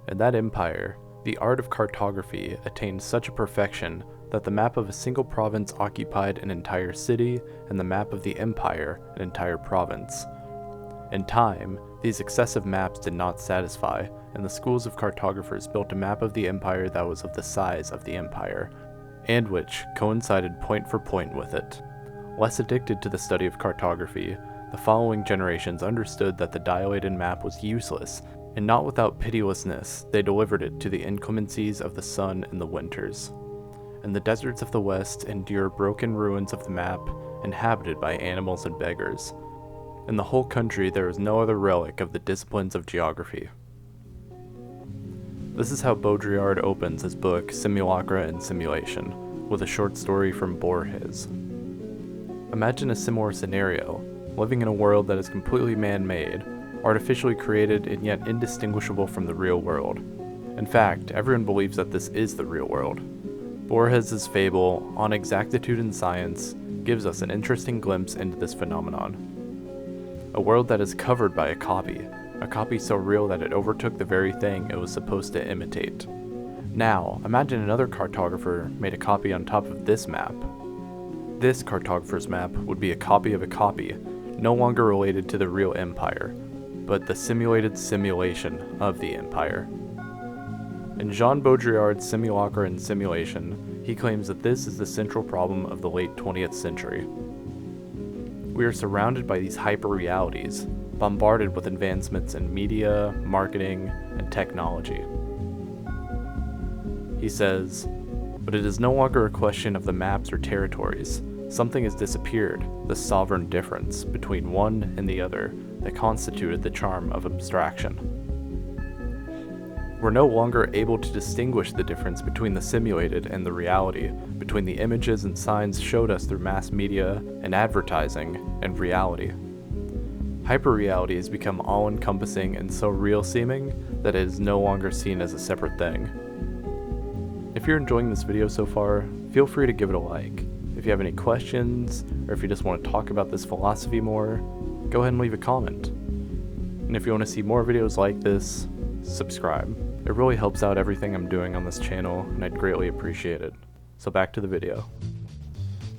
In that empire, the art of cartography attained such a perfection that the map of a single province occupied an entire city, and the map of the empire an entire province. In time, these excessive maps did not satisfy, and the schools of cartographers built a map of the empire that was of the size of the empire, and which coincided point for point with it. Less addicted to the study of cartography, the following generations understood that the dilated map was useless, and not without pitilessness they delivered it to the inclemencies of the sun in the winters. And the deserts of the west endure broken ruins of the map, inhabited by animals and beggars. In the whole country there is no other relic of the disciplines of geography. This is how Baudrillard opens his book Simulacra and Simulation, with a short story from Borges. Imagine a similar scenario, living in a world that is completely man-made, artificially created and yet indistinguishable from the real world. In fact, everyone believes that this is the real world. Borges' fable, On Exactitude in Science, gives us an interesting glimpse into this phenomenon. A world that is covered by a copy so real that it overtook the very thing it was supposed to imitate. Now, imagine another cartographer made a copy on top of this map. This cartographer's map would be a copy of a copy, no longer related to the real empire, but the simulated simulation of the empire. In Jean Baudrillard's Simulacra and Simulation, he claims that this is the central problem of the late 20th century. We are surrounded by these hyperrealities, bombarded with advancements in media, marketing, and technology. He says, but it is no longer a question of the maps or territories. Something has disappeared, the sovereign difference between one and the other that constituted the charm of abstraction. We're no longer able to distinguish the difference between the simulated and the reality, between the images and signs showed us through mass media and advertising and reality. Hyperreality has become all-encompassing and so real-seeming that it is no longer seen as a separate thing. If you're enjoying this video so far, feel free to give it a like. If you have any questions, or if you just want to talk about this philosophy more, go ahead and leave a comment. And if you want to see more videos like this, subscribe. It really helps out everything I'm doing on this channel, and I'd greatly appreciate it. So back to the video.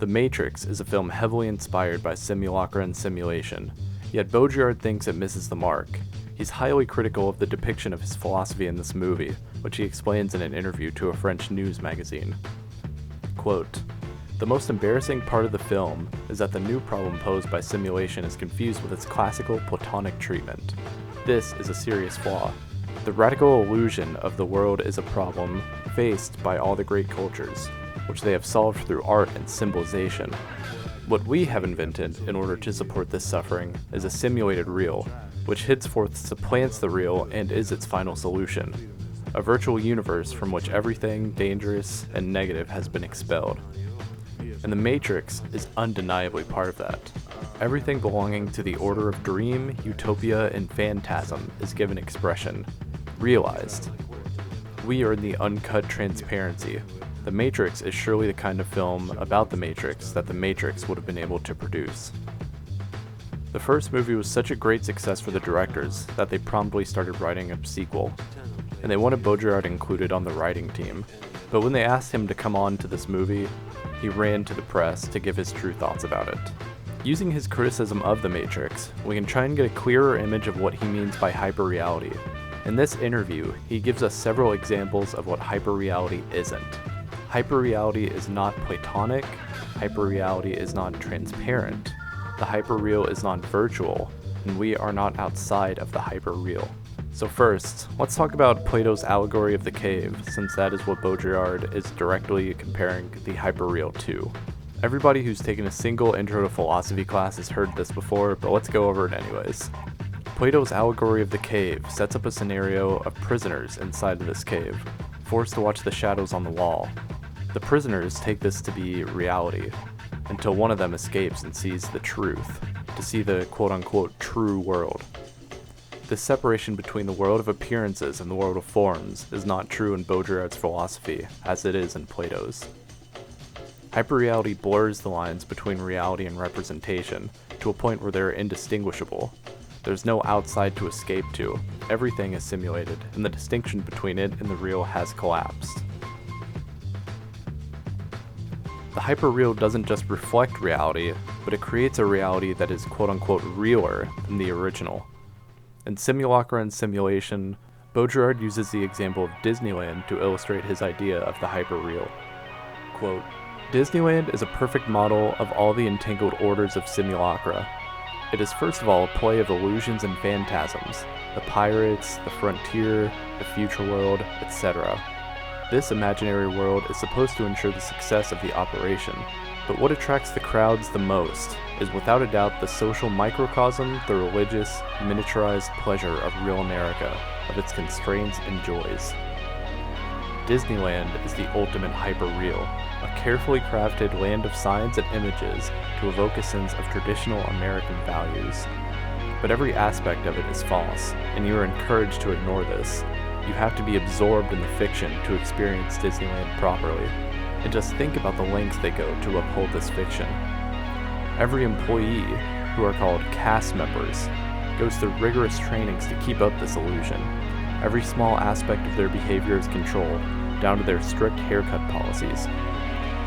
The Matrix is a film heavily inspired by Simulacra and Simulation, yet Baudrillard thinks it misses the mark. He's highly critical of the depiction of his philosophy in this movie, which he explains in an interview to a French news magazine. Quote, "The most embarrassing part of the film is that the new problem posed by simulation is confused with its classical Platonic treatment. This is a serious flaw. The radical illusion of the world is a problem faced by all the great cultures, which they have solved through art and symbolization. What we have invented in order to support this suffering is a simulated real, which henceforth supplants the real and is its final solution. A virtual universe from which everything dangerous and negative has been expelled. And the Matrix is undeniably part of that. Everything belonging to the order of dream, utopia, and phantasm is given expression, realized. We are in the uncut transparency. The Matrix is surely the kind of film about the Matrix that the Matrix would have been able to produce." The first movie was such a great success for the directors that they promptly started writing a sequel, and they wanted Baudrillard included on the writing team. But when they asked him to come on to this movie, he ran to the press to give his true thoughts about it. Using his criticism of the Matrix, we can try and get a clearer image of what he means by hyperreality. In this interview, he gives us several examples of what hyperreality isn't. Hyperreality is not Platonic, hyperreality is not transparent, the hyperreal is not virtual, and we are not outside of the hyperreal. So first, let's talk about Plato's allegory of the cave, since that is what Baudrillard is directly comparing the hyperreal to. Everybody who's taken a single intro to philosophy class has heard this before, but let's go over it anyways. Plato's allegory of the cave sets up a scenario of prisoners inside of this cave, forced to watch the shadows on the wall. The prisoners take this to be reality, until one of them escapes and sees the truth, to see the quote-unquote true world. This separation between the world of appearances and the world of forms is not true in Baudrillard's philosophy, as it is in Plato's. Hyperreality blurs the lines between reality and representation to a point where they are indistinguishable. There's no outside to escape to, everything is simulated, and the distinction between it and the real has collapsed. The hyperreal doesn't just reflect reality, but it creates a reality that is quote-unquote realer than the original. In Simulacra and Simulation, Baudrillard uses the example of Disneyland to illustrate his idea of the hyperreal. Quote, Disneyland is a perfect model of all the entangled orders of Simulacra. It is first of all a play of illusions and phantasms, the pirates, the frontier, the future world, etc. This imaginary world is supposed to ensure the success of the operation, but what attracts the crowds the most is without a doubt the social microcosm, the religious, miniaturized pleasure of real America, of its constraints and joys. Disneyland is the ultimate hyperreal, a carefully crafted land of signs and images to evoke a sense of traditional American values. But every aspect of it is false, and you are encouraged to ignore this. You have to be absorbed in the fiction to experience Disneyland properly, and just think about the lengths they go to uphold this fiction. Every employee, who are called cast members, goes through rigorous trainings to keep up this illusion. Every small aspect of their behavior is controlled, down to their strict haircut policies.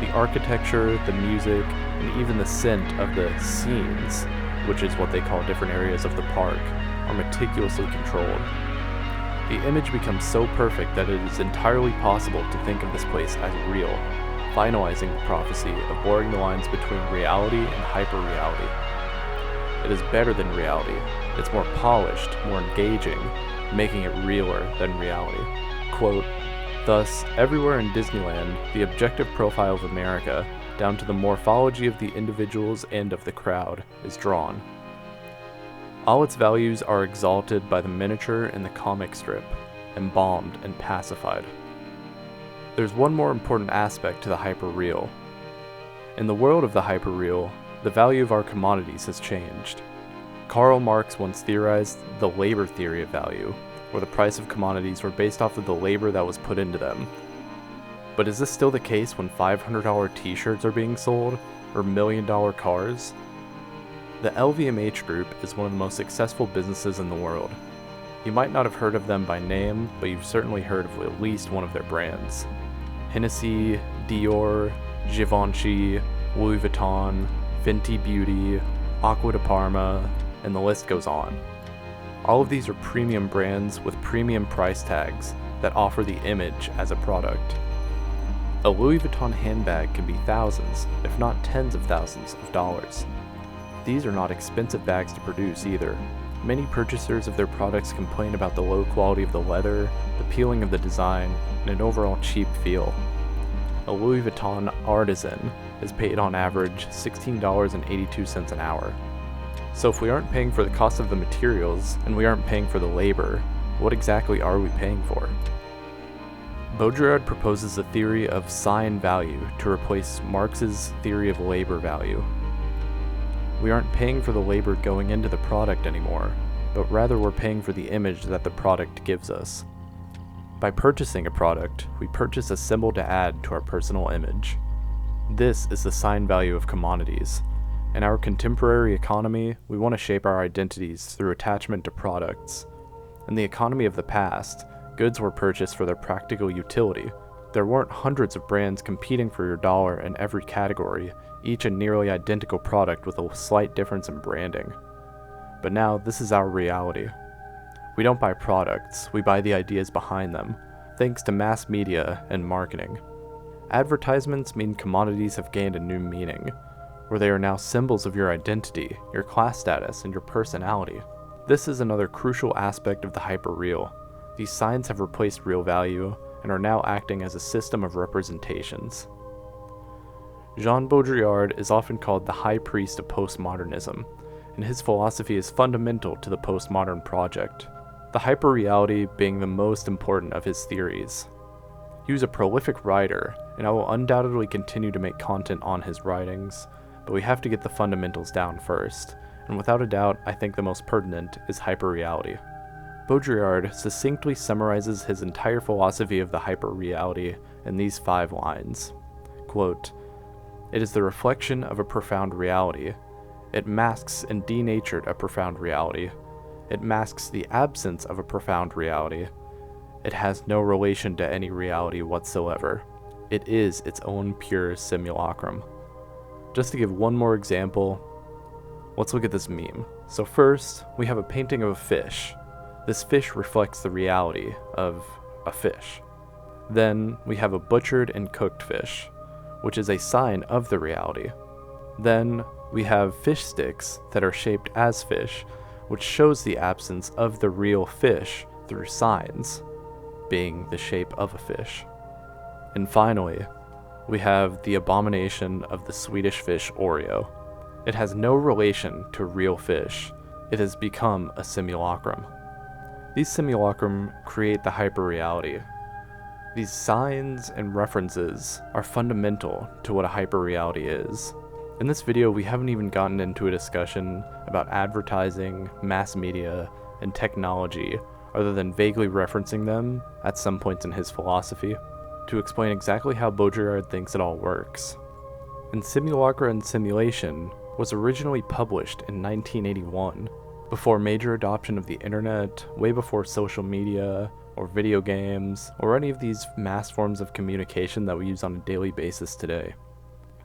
The architecture, the music, and even the scent of the scenes, which is what they call different areas of the park, are meticulously controlled. The image becomes so perfect that it is entirely possible to think of this place as real, finalizing the prophecy of blurring the lines between reality and hyperreality. It is better than reality. It's more polished, more engaging, making it realer than reality. Quote, thus, everywhere in Disneyland, the objective profile of America, down to the morphology of the individuals and of the crowd, is drawn. All its values are exalted by the miniature and the comic strip, embalmed and pacified. There's one more important aspect to the hyperreal. In the world of the hyperreal, the value of our commodities has changed. Karl Marx once theorized the labor theory of value, where the price of commodities were based off of the labor that was put into them. But is this still the case when $500 t-shirts are being sold, or $1 million cars? The LVMH Group is one of the most successful businesses in the world. You might not have heard of them by name, but you've certainly heard of at least one of their brands. Hennessy, Dior, Givenchy, Louis Vuitton, Fenty Beauty, Acqua di Parma, and the list goes on. All of these are premium brands with premium price tags that offer the image as a product. A Louis Vuitton handbag can be thousands, if not tens of thousands of dollars. These are not expensive bags to produce either. Many purchasers of their products complain about the low quality of the leather, the peeling of the design, and an overall cheap feel. A Louis Vuitton artisan is paid on average $16.82 an hour. So if we aren't paying for the cost of the materials, and we aren't paying for the labor, what exactly are we paying for? Baudrillard proposes a theory of sign value to replace Marx's theory of labor value. We aren't paying for the labor going into the product anymore, but rather we're paying for the image that the product gives us. By purchasing a product, we purchase a symbol to add to our personal image. This is the sign value of commodities. In our contemporary economy, we want to shape our identities through attachment to products. In the economy of the past, goods were purchased for their practical utility. There weren't hundreds of brands competing for your dollar in every category, each a nearly identical product with a slight difference in branding. But now, this is our reality. We don't buy products, we buy the ideas behind them, thanks to mass media and marketing. Advertisements mean commodities have gained a new meaning, where they are now symbols of your identity, your class status, and your personality. This is another crucial aspect of the hyperreal. These signs have replaced real value and are now acting as a system of representations. Jean Baudrillard is often called the high priest of postmodernism, and his philosophy is fundamental to the postmodern project, the hyperreality being the most important of his theories. He was a prolific writer, and I will undoubtedly continue to make content on his writings, but we have to get the fundamentals down first, and without a doubt, I think the most pertinent is hyperreality. Baudrillard succinctly summarizes his entire philosophy of the hyperreality in these 5 lines. Quote, "It is the reflection of a profound reality. It masks and denatured a profound reality. It masks the absence of a profound reality. It has no relation to any reality whatsoever. It is its own pure simulacrum. Just to give one more example, let's look at this meme. So first, we have a painting of a fish. This fish reflects the reality of a fish. Then we have a butchered and cooked fish, which is a sign of the reality. Then we have fish sticks that are shaped as fish, which shows the absence of the real fish through signs, being the shape of a fish. And finally, we have the abomination of the Swedish fish Oreo. It has no relation to real fish. It has become a simulacrum. These simulacrum create the hyperreality. These signs and references are fundamental to what a hyperreality is. In this video, we haven't even gotten into a discussion about advertising, mass media, and technology, other than vaguely referencing them at some points in his philosophy, to explain exactly how Baudrillard thinks it all works. And Simulacra and Simulation was originally published in 1981, before major adoption of the internet, way before social media, or video games, or any of these mass forms of communication that we use on a daily basis today.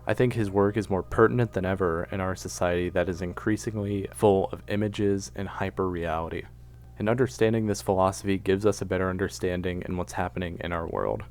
I think his work is more pertinent than ever in our society that is increasingly full of images and hyperreality. And understanding this philosophy gives us a better understanding in what's happening in our world.